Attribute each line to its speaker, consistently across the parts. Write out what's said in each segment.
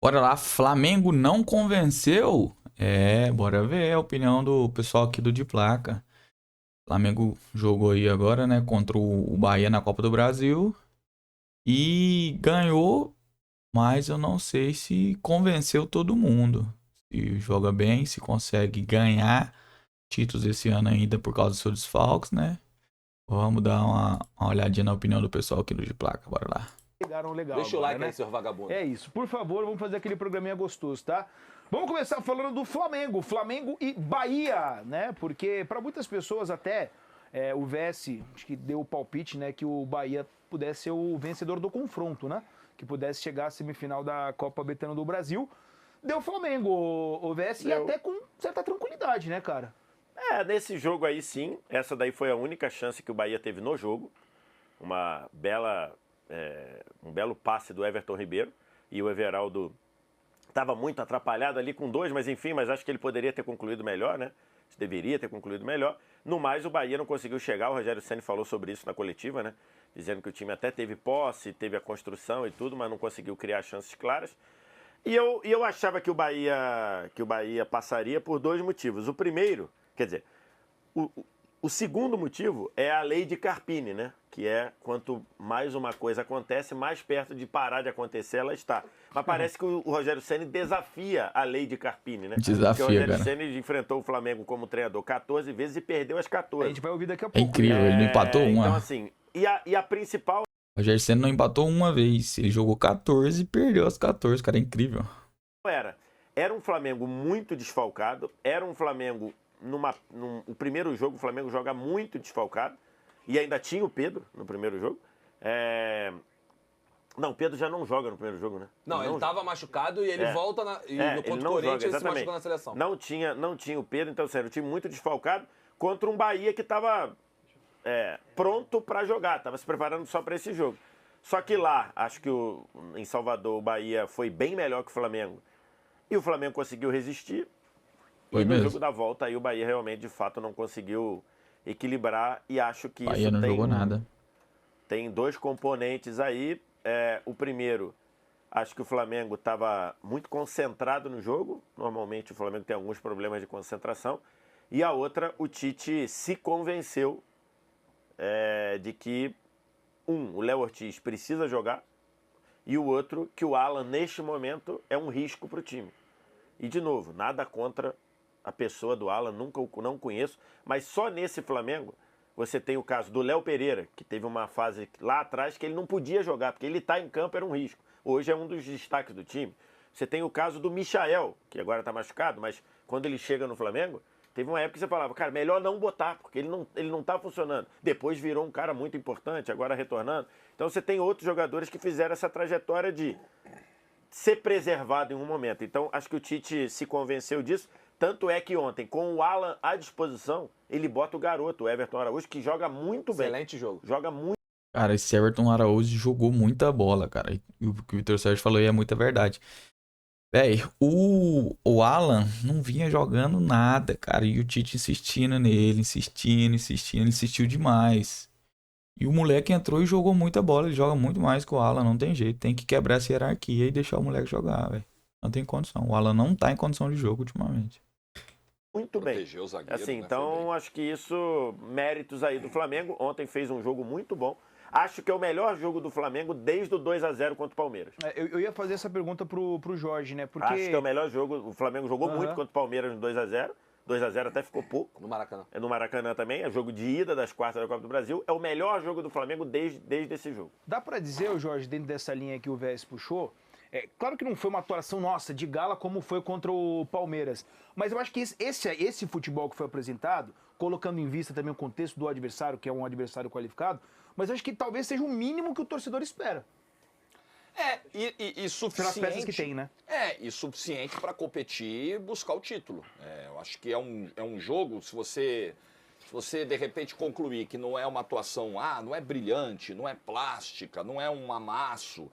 Speaker 1: Bora lá, Flamengo não convenceu? Bora ver a opinião do pessoal aqui do De Placa. Flamengo jogou aí agora, né, contra o Bahia na Copa do Brasil e ganhou, mas eu não sei se convenceu todo mundo. Se joga bem, se consegue ganhar títulos esse ano ainda por causa dos seus desfalques, né? Vamos dar uma olhadinha na opinião do pessoal aqui do De Placa, bora lá.
Speaker 2: Pegaram legal
Speaker 3: Deixa o
Speaker 2: agora,
Speaker 3: like
Speaker 2: né?
Speaker 3: aí, senhor vagabundo.
Speaker 2: É isso. Por favor, vamos fazer aquele programinha gostoso, tá? Vamos começar falando do Flamengo. Flamengo e Bahia, né? Porque para muitas pessoas até o VS, acho que deu o palpite, né? Que o Bahia pudesse ser o vencedor do confronto, né? Que pudesse chegar à semifinal da Copa Betano do Brasil. Deu Flamengo, o VS, e até com certa tranquilidade, né, cara?
Speaker 4: Nesse jogo aí sim, essa daí foi a única chance que o Bahia teve no jogo. Um belo passe do Everton Ribeiro, e o Everaldo estava muito atrapalhado ali com dois, mas enfim, mas acho que ele poderia ter concluído melhor, né? Deveria ter concluído melhor. No mais, o Bahia não conseguiu chegar, o Rogério Ceni falou sobre isso na coletiva, né? Dizendo que o time até teve posse, teve a construção e tudo, mas não conseguiu criar chances claras. E eu achava que o Bahia passaria por dois motivos. O primeiro, quer dizer, o segundo motivo é a lei de Carpini, né? Que é quanto mais uma coisa acontece, mais perto de parar de acontecer ela está. Mas parece que o Rogério Ceni desafia a lei de Carpini, né?
Speaker 1: Desafia,
Speaker 4: porque o Rogério
Speaker 1: cara.
Speaker 4: Ceni enfrentou o Flamengo como treinador 14 vezes e perdeu as
Speaker 2: A
Speaker 4: 14.
Speaker 2: gente vai ouvir daqui a
Speaker 1: É
Speaker 2: pouco.
Speaker 1: incrível, ele não empatou uma.
Speaker 4: Então, assim, e a principal.
Speaker 1: O Rogério Ceni não empatou uma vez. Ele jogou 14 e perdeu as 14, cara. É incrível.
Speaker 4: Era um Flamengo muito desfalcado, era um Flamengo, o primeiro jogo o Flamengo joga muito desfalcado, e ainda tinha o Pedro no primeiro jogo. Não, o Pedro já não joga no primeiro jogo, né?
Speaker 3: Não, ele estava machucado e ele volta no
Speaker 4: ele
Speaker 3: contra o
Speaker 4: não
Speaker 3: Corinthians
Speaker 4: joga,
Speaker 3: ele se
Speaker 4: exatamente.
Speaker 3: machucou na seleção.
Speaker 4: Não tinha o Pedro, então, sério, um time muito desfalcado contra um Bahia que estava pronto para jogar, estava se preparando só para esse jogo. Só que lá, acho que em Salvador, o Bahia foi bem melhor que o Flamengo. E o Flamengo conseguiu resistir.
Speaker 1: Foi
Speaker 4: e no
Speaker 1: mesmo.
Speaker 4: jogo da volta, aí o Bahia realmente, de fato, não conseguiu equilibrar. E acho que
Speaker 1: Bahia
Speaker 4: isso
Speaker 1: não jogou nada.
Speaker 4: tem dois componentes aí. O primeiro, acho que o Flamengo estava muito concentrado no jogo. Normalmente o Flamengo tem alguns problemas de concentração. E a outra, o Tite se convenceu de que, o Léo Ortiz precisa jogar. E o outro, que o Alan, neste momento, é um risco para o time. E, de novo, nada contra a pessoa do Alan, não conheço, mas só nesse Flamengo você tem o caso do Léo Pereira, que teve uma fase lá atrás que ele não podia jogar, porque ele está em campo, era um risco. Hoje é um dos destaques do time. Você tem o caso do Michael, que agora está machucado, mas quando ele chega no Flamengo, teve uma época que você falava, cara, melhor não botar, porque ele não está funcionando. Depois virou um cara muito importante, agora retornando. Então você tem outros jogadores que fizeram essa trajetória de ser preservado em um momento. Então acho que o Tite se convenceu disso. Tanto é que ontem, com o Alan à disposição, ele bota o garoto, o Everton Araújo, que joga muito bem.
Speaker 3: Excelente jogo.
Speaker 4: Joga muito.
Speaker 1: Cara, esse Everton Araújo jogou muita bola, cara. E o que o Vitor Sérgio falou aí é muita verdade. Véi, o Alan não vinha jogando nada, cara. E o Tite insistindo nele, insistindo. Ele insistiu demais. E o moleque entrou e jogou muita bola. Ele joga muito mais que o Alan, não tem jeito. Tem que quebrar essa hierarquia e deixar o moleque jogar, velho. Não tem condição. O Alan não tá em condição de jogo ultimamente.
Speaker 4: Muito bem.
Speaker 3: Protegeu o zagueiro,
Speaker 4: Assim,
Speaker 3: né?
Speaker 4: então acho que isso, méritos aí do Flamengo. Ontem fez um jogo muito bom. Acho que é o melhor jogo do Flamengo desde o 2-0 contra o Palmeiras.
Speaker 2: Eu ia fazer essa pergunta pro Jorge, né? Porque...
Speaker 4: Acho que é o melhor jogo. O Flamengo jogou muito contra o Palmeiras no 2-0. 2-0 até ficou pouco.
Speaker 3: No Maracanã.
Speaker 4: É no Maracanã também. É jogo de ida das quartas da Copa do Brasil. É o melhor jogo do Flamengo desde esse jogo.
Speaker 2: Dá pra dizer, ô Jorge, dentro dessa linha que o VS puxou, claro que não foi uma atuação nossa de gala como foi contra o Palmeiras, mas eu acho que esse futebol que foi apresentado, colocando em vista também o contexto do adversário, que é um adversário qualificado, mas eu acho que talvez seja o mínimo que o torcedor espera.
Speaker 3: E suficiente.
Speaker 2: Pelas peças que tem, né?
Speaker 3: E suficiente para competir e buscar o título. Eu acho que é um jogo, se você de repente concluir que não é uma atuação, não é brilhante, não é plástica, não é um amasso,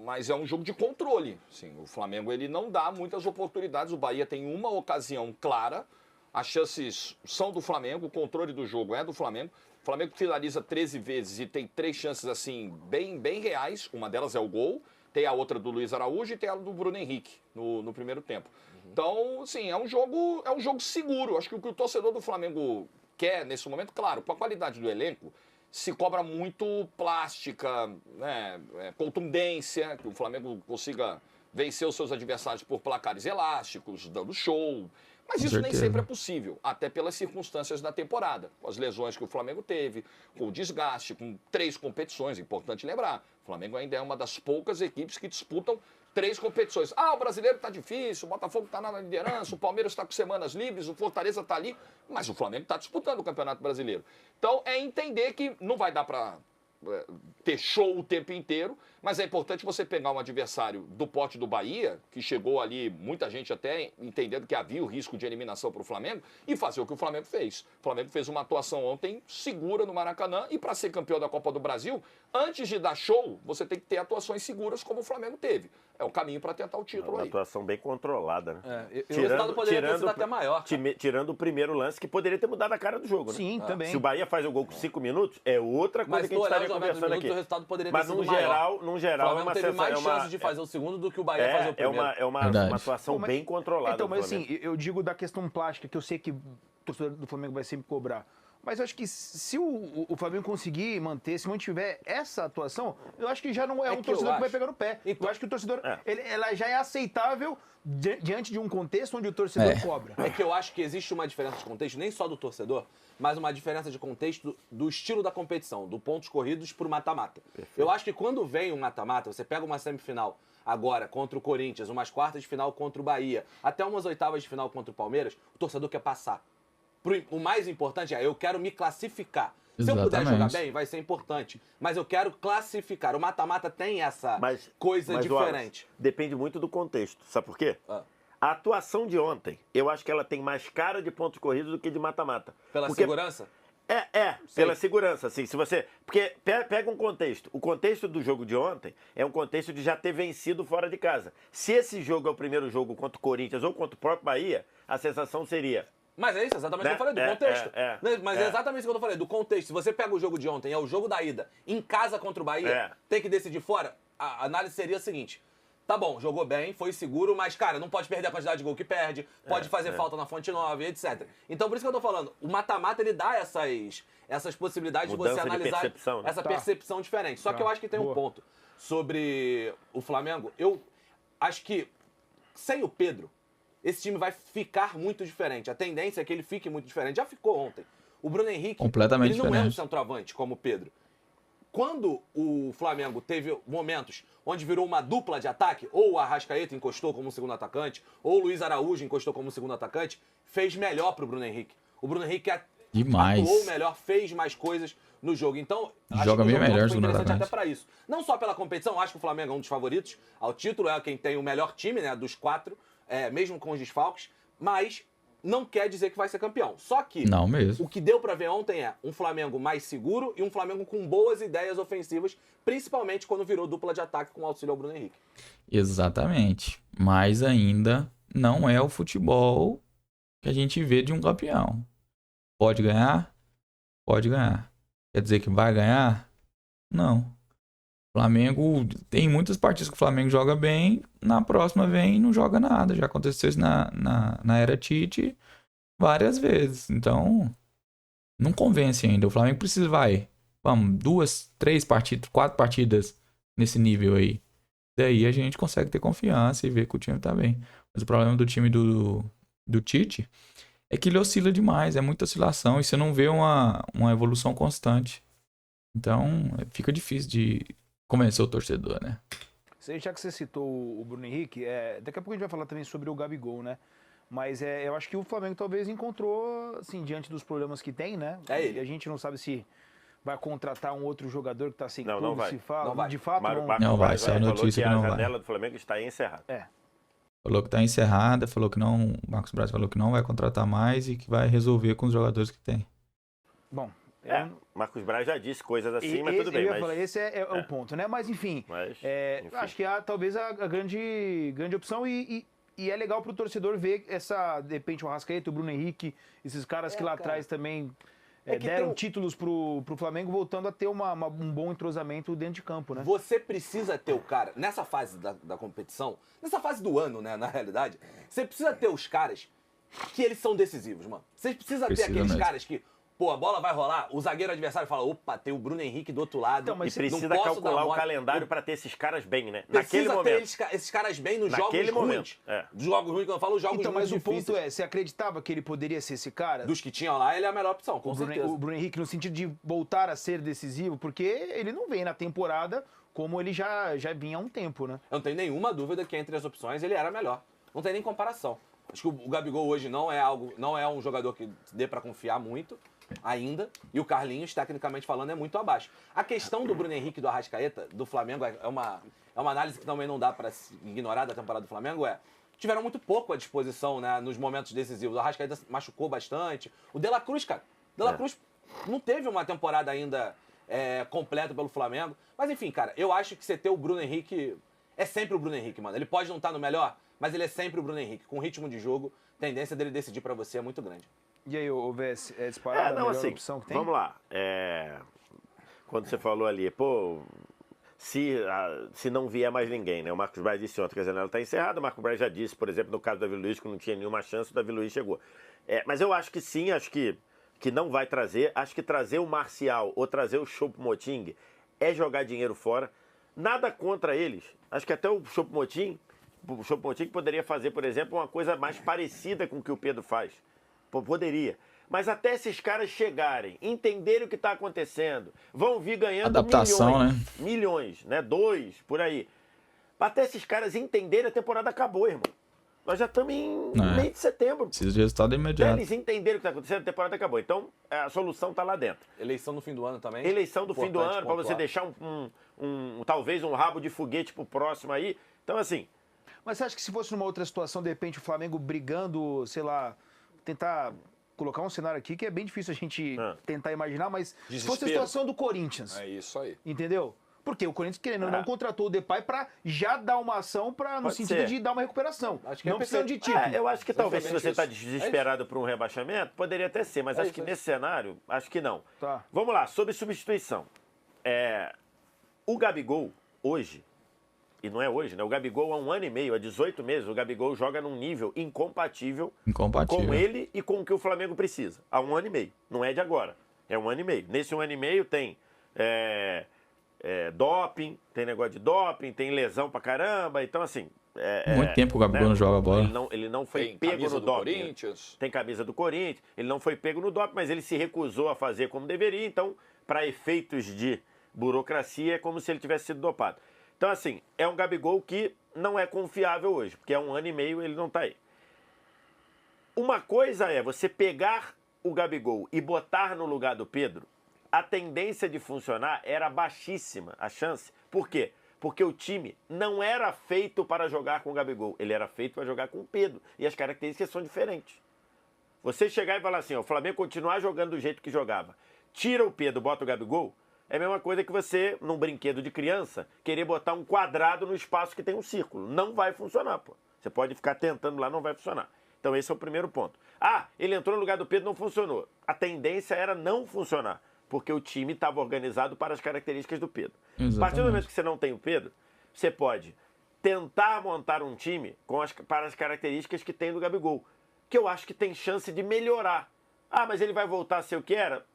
Speaker 3: mas é um jogo de controle. Sim, o Flamengo ele não dá muitas oportunidades, o Bahia tem uma ocasião clara, as chances são do Flamengo, o controle do jogo é do Flamengo. O Flamengo finaliza 13 vezes e tem 3 chances assim bem reais, uma delas é o gol. Tem a outra do Luiz Araújo e tem a do Bruno Henrique no primeiro tempo. Então, assim, é um jogo seguro. Acho que o que o torcedor do Flamengo quer nesse momento, claro, com a qualidade do elenco, se cobra muito plástica, né, contundência, que o Flamengo consiga vencer os seus adversários por placares elásticos, dando show. Mas isso nem sempre é possível, até pelas circunstâncias da temporada. Com as lesões que o Flamengo teve, com o desgaste, com 3 competições, importante lembrar. O Flamengo ainda é uma das poucas equipes que disputam 3 competições. Ah, o brasileiro tá difícil, o Botafogo tá na liderança, o Palmeiras está com semanas livres, o Fortaleza tá ali, mas o Flamengo tá disputando o Campeonato Brasileiro. Então é entender que não vai dar para ter show o tempo inteiro, mas é importante você pegar um adversário do porte do Bahia, que chegou ali, muita gente até entendendo que havia o risco de eliminação para o Flamengo, e fazer o que o Flamengo fez. O Flamengo fez uma atuação ontem segura no Maracanã, e para ser campeão da Copa do Brasil, antes de dar show, você tem que ter atuações seguras como o Flamengo teve. É o caminho para tentar o título
Speaker 4: uma
Speaker 3: aí.
Speaker 4: atuação bem controlada, né?
Speaker 5: O resultado poderia ter sido até maior.
Speaker 4: Tirando o primeiro lance, que poderia ter mudado a cara do jogo, né?
Speaker 2: Sim, também.
Speaker 4: Se o Bahia faz o gol com 5 minutos, é outra coisa
Speaker 5: Mas
Speaker 4: que a gente estaria
Speaker 5: os 90
Speaker 4: conversando
Speaker 5: minutos,
Speaker 4: aqui.
Speaker 5: o resultado poderia
Speaker 4: Mas
Speaker 5: ter sido
Speaker 4: num
Speaker 5: maior.
Speaker 4: geral,
Speaker 5: O
Speaker 4: é
Speaker 5: Flamengo
Speaker 4: uma
Speaker 5: teve mais
Speaker 4: sensação,
Speaker 5: chances de fazer o segundo do que o Bahia fazer o primeiro.
Speaker 4: É uma atuação
Speaker 2: Pô, mas-
Speaker 4: bem controlada.
Speaker 2: Então,
Speaker 4: do
Speaker 2: mas
Speaker 4: Flamengo.
Speaker 2: assim, eu digo da questão plástica, que eu sei que o torcedor do Flamengo vai sempre cobrar. Mas eu acho que se o Flamengo conseguir manter, se mantiver essa atuação, eu acho que já não é, um
Speaker 5: que eu
Speaker 2: torcedor que vai
Speaker 5: acho.
Speaker 2: pegar no pé.
Speaker 5: Então-
Speaker 2: eu acho que o torcedor, ela já é aceitável diante de um contexto onde o torcedor cobra.
Speaker 5: É que eu acho que existe uma diferença de contexto, nem só do torcedor, mas uma diferença de contexto do estilo da competição, do pontos corridos pro mata-mata. Eu acho que quando vem um mata-mata, você pega uma semifinal agora contra o Corinthians, umas quartas de final contra o Bahia, até umas oitavas de final contra o Palmeiras, o torcedor quer passar. O mais importante é, eu quero me classificar. Se eu puder jogar
Speaker 1: Exatamente.
Speaker 5: bem, vai ser importante. Mas eu quero classificar. O mata-mata tem essa coisa
Speaker 4: mas,
Speaker 5: diferente.
Speaker 4: Wallace, depende muito do contexto. Sabe por quê?
Speaker 5: Ah.
Speaker 4: A atuação de ontem, eu acho que ela tem mais cara de pontos corridos do que de mata-mata.
Speaker 5: Pela
Speaker 4: Porque-
Speaker 5: segurança?
Speaker 4: Pela segurança, assim, se você... Porque pega um contexto. O contexto do jogo de ontem é um contexto de já ter vencido fora de casa. Se esse jogo é o primeiro jogo contra o Corinthians ou contra o próprio Bahia, a sensação seria...
Speaker 5: Mas é isso, exatamente o que eu falei, do contexto. Mas é exatamente isso que eu falei, do contexto. Se você pega o jogo de ontem, é o jogo da ida, em casa contra o Bahia, tem que decidir fora, a análise seria a seguinte: tá bom, jogou bem, foi seguro, mas, cara, não pode perder a quantidade de gol que perde, pode fazer falta na Fonte Nova, etc. Então, por isso que eu tô falando, o mata-mata, ele dá essas possibilidades
Speaker 4: Mudança
Speaker 5: de você
Speaker 4: de
Speaker 5: analisar
Speaker 4: percepção, né?
Speaker 5: essa percepção diferente. Só que eu acho que tem um ponto sobre o Flamengo. Eu acho que, sem o Pedro, esse time vai ficar muito diferente. A tendência é que ele fique muito diferente. Já ficou ontem. O Bruno Henrique,
Speaker 1: Completamente
Speaker 5: ele não é um
Speaker 1: diferente.
Speaker 5: centroavante como o Pedro. Quando o Flamengo teve momentos onde virou uma dupla de ataque, ou o Arrascaeta encostou como segundo atacante, ou o Luiz Araújo encostou como segundo atacante, fez melhor pro Bruno Henrique. O Bruno Henrique
Speaker 1: Demais.
Speaker 5: atuou melhor, fez mais coisas no jogo. Então, acho
Speaker 1: Joga
Speaker 5: que o
Speaker 1: bem
Speaker 5: jogo
Speaker 1: melhor,
Speaker 5: foi
Speaker 1: segundo
Speaker 5: interessante
Speaker 1: atacante.
Speaker 5: até para isso. Não só pela competição, acho que o Flamengo é um dos favoritos ao título, é quem tem o melhor time, né, dos 4, mesmo com os desfalques, mas não quer dizer que vai ser campeão. Só que
Speaker 1: Não mesmo.
Speaker 5: o que deu pra ver ontem é um Flamengo mais seguro e um Flamengo com boas ideias ofensivas, principalmente quando virou dupla de ataque com o auxílio ao Bruno Henrique.
Speaker 1: Exatamente. Mas ainda não é o futebol que a gente vê de um campeão. Pode ganhar? Pode ganhar. Quer dizer que vai ganhar? Não. O Flamengo tem muitas partidas que o Flamengo joga bem, na próxima vem e não joga nada. Já aconteceu isso na era Tite várias vezes. Então, não convence ainda. O Flamengo precisa, vamos, 2, 3 partidas, 4 partidas nesse nível aí. Daí a gente consegue ter confiança e ver que o time tá bem. Mas o problema do time do Tite é que ele oscila demais, é muita oscilação e você não vê uma evolução constante. Então, fica difícil de convencer o torcedor, né?
Speaker 2: Já que você citou o Bruno Henrique, daqui a pouco a gente vai falar também sobre o Gabigol, né? Mas eu acho que o Flamengo talvez encontrou, assim, diante dos problemas que tem, né?
Speaker 5: Ele.
Speaker 2: E a gente não sabe se vai contratar um outro jogador que tá sem
Speaker 4: Não,
Speaker 2: clube,
Speaker 4: não vai.
Speaker 2: se fala.
Speaker 5: Não vai.
Speaker 2: De fato,
Speaker 4: Marcos
Speaker 1: Não vai,
Speaker 4: Braz
Speaker 1: saiu
Speaker 4: falou
Speaker 1: notícia
Speaker 4: que
Speaker 1: que não
Speaker 4: a
Speaker 1: vai.
Speaker 4: janela do Flamengo está encerrada.
Speaker 1: Falou que tá encerrada, falou que não. O Marcos Braz falou que não vai contratar mais e que vai resolver com os jogadores que tem.
Speaker 2: Bom,
Speaker 4: Marcos Braz já disse coisas assim, mas tudo bem.
Speaker 2: eu ia falar, esse é o ponto, né? Mas enfim,
Speaker 4: Enfim.
Speaker 2: acho que talvez a grande opção e é legal pro torcedor ver de repente, o Arrascaeta, o Bruno Henrique, esses caras que lá atrás também
Speaker 5: É que
Speaker 2: deram
Speaker 5: tem
Speaker 2: títulos pro Flamengo, voltando a ter um bom entrosamento dentro de campo, né?
Speaker 5: Você precisa ter o cara, nessa fase da competição, nessa fase do ano, né, na realidade, você precisa ter os caras que eles são decisivos, mano. Você precisa ter aqueles
Speaker 1: mesmo.
Speaker 5: caras que, pô, a bola vai rolar, o zagueiro adversário fala, opa, tem o Bruno Henrique do outro lado.
Speaker 2: Então, mas
Speaker 4: E precisa
Speaker 5: não posso
Speaker 4: calcular
Speaker 5: dar
Speaker 4: o
Speaker 5: mole.
Speaker 4: calendário para ter esses caras bem, né?
Speaker 5: Precisa
Speaker 4: Naquele
Speaker 5: ter
Speaker 4: momento.
Speaker 5: esses caras bem nos
Speaker 4: Naquele
Speaker 5: jogos
Speaker 4: momento,
Speaker 5: ruins.
Speaker 4: é.
Speaker 5: Dos jogos ruins, quando eu falo jogos
Speaker 2: Então,
Speaker 5: ruins
Speaker 2: mas o
Speaker 5: difíceis.
Speaker 2: ponto é, você acreditava que ele poderia ser esse cara?
Speaker 5: Dos que tinham lá, ele é a melhor opção, com
Speaker 2: o
Speaker 5: certeza.
Speaker 2: Bruno Henrique, no sentido de voltar a ser decisivo, porque ele não vem na temporada como ele já vinha há um tempo, né?
Speaker 5: Eu não tenho nenhuma dúvida que entre as opções ele era melhor. Não tem nem comparação. Acho que o Gabigol hoje não é um jogador que dê pra confiar muito ainda, e o Carlinhos, tecnicamente falando, é muito abaixo. A questão do Bruno Henrique e do Arrascaeta, do Flamengo, é uma análise que também não dá pra se ignorar da temporada do Flamengo, tiveram muito pouco à disposição, né, nos momentos decisivos. O Arrascaeta machucou bastante. O De La Cruz, cara, De La Cruz não teve uma temporada ainda completa pelo Flamengo. Mas enfim, cara, eu acho que você ter o Bruno Henrique é sempre o Bruno Henrique, mano. Ele pode não estar no melhor, mas ele é sempre o Bruno Henrique. Com ritmo de jogo, a tendência dele decidir pra você é muito grande.
Speaker 2: E aí, o VS, é disparado a melhor opção que tem?
Speaker 4: Vamos lá. Quando você falou ali, pô, se não vier mais ninguém, né? O Marcos Braz disse ontem que a janela está encerrada. O Marcos Braz já disse, por exemplo, no caso do Davi Luiz, que não tinha nenhuma chance, o Davi Luiz chegou. Mas eu acho que sim, acho que não vai trazer. Acho que trazer o Marcial ou trazer o Choupo-Moting é jogar dinheiro fora. Nada contra eles. Acho que até o Choupo-Moting poderia fazer, por exemplo, uma coisa mais parecida com o que o Pedro faz. Poderia. Mas até esses caras chegarem, entenderem o que está acontecendo, vão vir ganhando
Speaker 1: Adaptação,
Speaker 4: milhões, né? 2, por aí. Até esses caras entenderem, a temporada acabou, irmão. Nós já estamos em meio de setembro.
Speaker 1: Precisa de resultado imediato.
Speaker 4: Eles entenderam o que está acontecendo, a temporada acabou. Então, a solução está lá dentro.
Speaker 5: Eleição no fim do ano também.
Speaker 4: Eleição do fim do
Speaker 5: Importante
Speaker 4: ano, para você
Speaker 5: pontuar.
Speaker 4: deixar talvez um rabo de foguete pro próximo aí. Então, assim,
Speaker 2: Mas você acha que se fosse numa outra situação, de repente o Flamengo brigando, sei lá, tentar colocar um cenário aqui que é bem difícil a gente tentar imaginar, mas se fosse a
Speaker 3: Desespero.
Speaker 2: situação do Corinthians,
Speaker 3: É isso aí.
Speaker 2: entendeu? Porque o Corinthians, querendo ou não, contratou o Depay pra já dar uma ação no
Speaker 4: Pode
Speaker 2: sentido
Speaker 4: ser.
Speaker 2: de dar uma recuperação.
Speaker 5: Acho que é
Speaker 2: não precisando de título.
Speaker 4: eu acho que talvez se você está
Speaker 5: Exatamente
Speaker 4: desesperado por um rebaixamento, poderia até ser, mas acho que nesse cenário, acho que não.
Speaker 2: Tá.
Speaker 4: Vamos lá, sobre substituição. O Gabigol, hoje, e não é hoje, né? O Gabigol há 1 ano e meio, há 18 meses, o Gabigol joga num nível incompatível com ele e com o que o Flamengo precisa. Há 1 ano e meio. Não é de agora. É 1 ano e meio. Nesse 1 ano e meio tem doping, tem negócio de doping, tem lesão pra caramba. Então, assim...
Speaker 1: Muito tempo o Gabigol não joga bola.
Speaker 4: Ele não foi
Speaker 3: Tem
Speaker 4: pego
Speaker 3: camisa
Speaker 4: no
Speaker 3: do
Speaker 4: doping.
Speaker 3: Corinthians.
Speaker 4: Tem camisa do Corinthians. Ele não foi pego no doping, mas ele se recusou a fazer como deveria. Então, para efeitos de burocracia, é como se ele tivesse sido dopado. Então, assim, é um Gabigol que não é confiável hoje, porque há 1 ano e meio ele não está aí. Uma coisa é você pegar o Gabigol e botar no lugar do Pedro, a tendência de funcionar era baixíssima, a chance. Por quê? Porque o time não era feito para jogar com o Gabigol, ele era feito para jogar com o Pedro. E as características são diferentes. Você chegar e falar assim, ó, o Flamengo continuar jogando do jeito que jogava, tira o Pedro, bota o Gabigol, é a mesma coisa que você, num brinquedo de criança, querer botar um quadrado no espaço que tem um círculo. Não vai funcionar, pô. Você pode ficar tentando lá, não vai funcionar. Então esse é o primeiro ponto. Ele entrou no lugar do Pedro, não funcionou. A tendência era não funcionar, porque o time estava organizado para as características do Pedro.
Speaker 1: Exatamente.
Speaker 4: A partir do momento que você não tem o Pedro, você pode tentar montar um time para as características que tem do Gabigol, que eu acho que tem chance de melhorar. Mas ele vai voltar a ser o que era?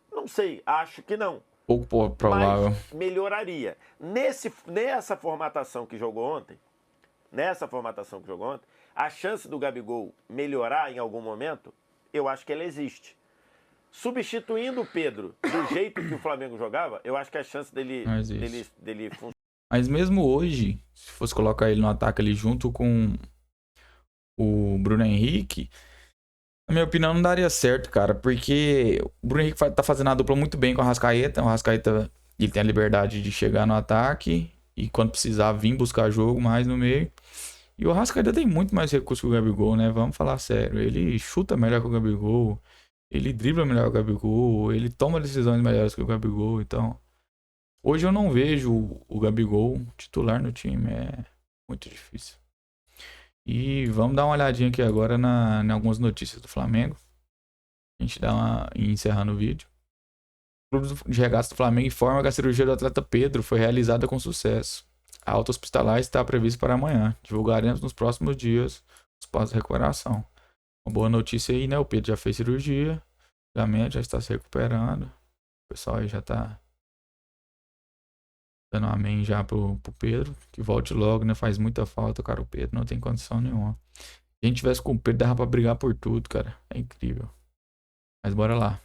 Speaker 4: Não sei, acho que não.
Speaker 1: Pouco provável.
Speaker 4: Mas melhoraria. Nessa formatação que jogou ontem, a chance do Gabigol melhorar em algum momento, eu acho que ela existe. Substituindo o Pedro do jeito que o Flamengo jogava, eu acho que a chance dele funcionar.
Speaker 1: Mas mesmo hoje, se fosse colocar ele no ataque ali junto com o Bruno Henrique, na minha opinião não daria certo, cara, porque o Bruno Henrique tá fazendo a dupla muito bem com o Arrascaeta. O Arrascaeta, ele tem a liberdade de chegar no ataque e quando precisar vir buscar jogo mais no meio. E o Arrascaeta tem muito mais recurso que o Gabigol, né? Vamos falar sério. Ele chuta melhor que o Gabigol, ele dribla melhor que o Gabigol, ele toma decisões melhores que o Gabigol. Então, hoje eu não vejo o Gabigol titular no time. É muito difícil. E vamos dar uma olhadinha aqui agora em algumas notícias do Flamengo. A gente dá uma... E encerrando o vídeo. O Clube de Regatas do Flamengo informa que a cirurgia do atleta Pedro foi realizada com sucesso. A alta hospitalar está prevista para amanhã. Divulgaremos nos próximos dias os passos de recuperação. Uma boa notícia aí, né? O Pedro já fez cirurgia. Já está se recuperando. O pessoal aí já está dando um amém já pro Pedro. Que volte logo, né? Faz muita falta, cara. O Pedro não tem condição nenhuma. Se a gente tivesse com o Pedro, dava pra brigar por tudo, cara. É incrível. Mas bora lá.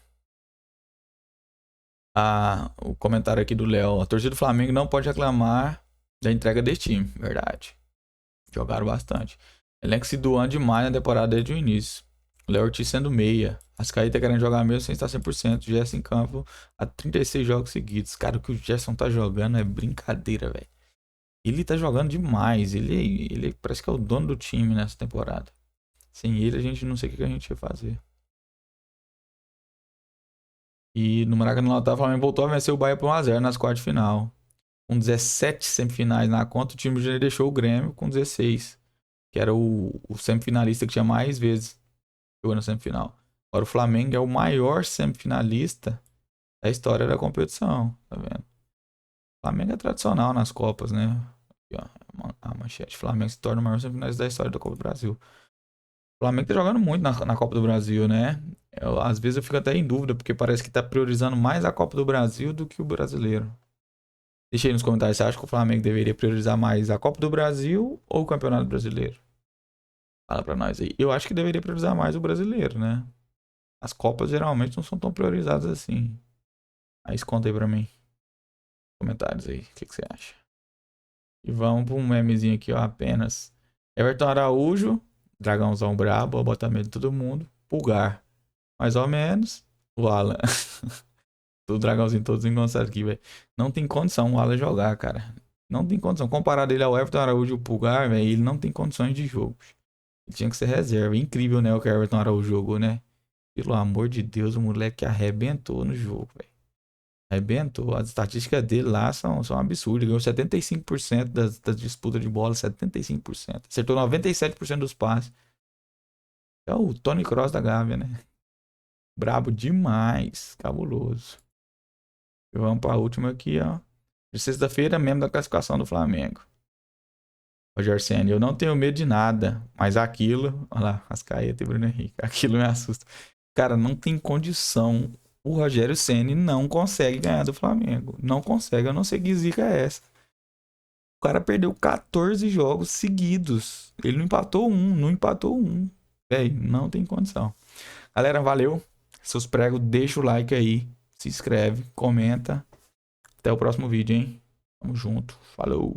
Speaker 1: O comentário aqui do Léo. A torcida do Flamengo não pode reclamar da entrega desse time. Verdade. Jogaram bastante. Elenco se doando demais na temporada desde o início. Léo Ortiz sendo meia. Ascaíta querendo jogar mesmo sem estar 100%. Gerson em campo há 36 jogos seguidos. Cara, o que o Gerson tá jogando é brincadeira, velho. Ele tá jogando demais. Ele parece que é o dono do time nessa temporada. Sem ele, a gente não sei o que a gente ia fazer. E no Maracanã, o Flamengo voltou a vencer o Bahia por 1x0 nas quartas de final. Com 17 semifinais na conta, o time já deixou o Grêmio com 16. Que era o semifinalista que tinha mais vezes jogou na semifinal. Agora o Flamengo é o maior semifinalista da história da competição. Tá vendo? O Flamengo é tradicional nas Copas, né? Aqui, ó, a manchete. O Flamengo se torna o maior semifinalista da história da Copa do Brasil. O Flamengo tá jogando muito na Copa do Brasil, né? Às vezes eu fico até em dúvida, porque parece que tá priorizando mais a Copa do Brasil do que o brasileiro. Deixa aí nos comentários, você acha que o Flamengo deveria priorizar mais a Copa do Brasil ou o Campeonato Brasileiro? Fala pra nós aí. Eu acho que deveria priorizar mais o brasileiro, né? As Copas geralmente não são tão priorizadas assim. Aí conta aí pra mim. Comentários aí, o que você acha? E vamos pra um memezinho aqui, ó, apenas. Everton Araújo, dragãozão brabo, bota medo de todo mundo. Pulgar, mais ou menos. O Alan. O dragãozinho todos engonçados aqui, velho. Não tem condição o Alan jogar, cara. Não tem condição. Comparado ele ao Everton Araújo e o Pulgar, velho, ele não tem condições de jogo. Ele tinha que ser reserva. Incrível, né, o que o Everton Araújo jogou, né? Pelo amor de Deus, o moleque arrebentou no jogo, velho. Arrebentou. As estatísticas dele lá são absurdas. Ele ganhou 75% das disputas de bola. 75%. Acertou 97% dos passes. É o Tony Kroos da Gávea, né? Brabo demais. Cabuloso. E vamos para a última aqui, ó. De sexta-feira, mesmo da classificação do Flamengo. Rogério Ceni, eu não tenho medo de nada. Mas aquilo... Olha lá, Ascaeta e Bruno Henrique. Aquilo me assusta. Cara, não tem condição. O Rogério Ceni não consegue ganhar do Flamengo. Não consegue. Eu não sei que zica é essa. O cara perdeu 14 jogos seguidos. Ele não empatou um. Véi, não tem condição. Galera, valeu. Seus pregos, deixa o like aí. Se inscreve, comenta. Até o próximo vídeo, hein? Tamo junto. Falou.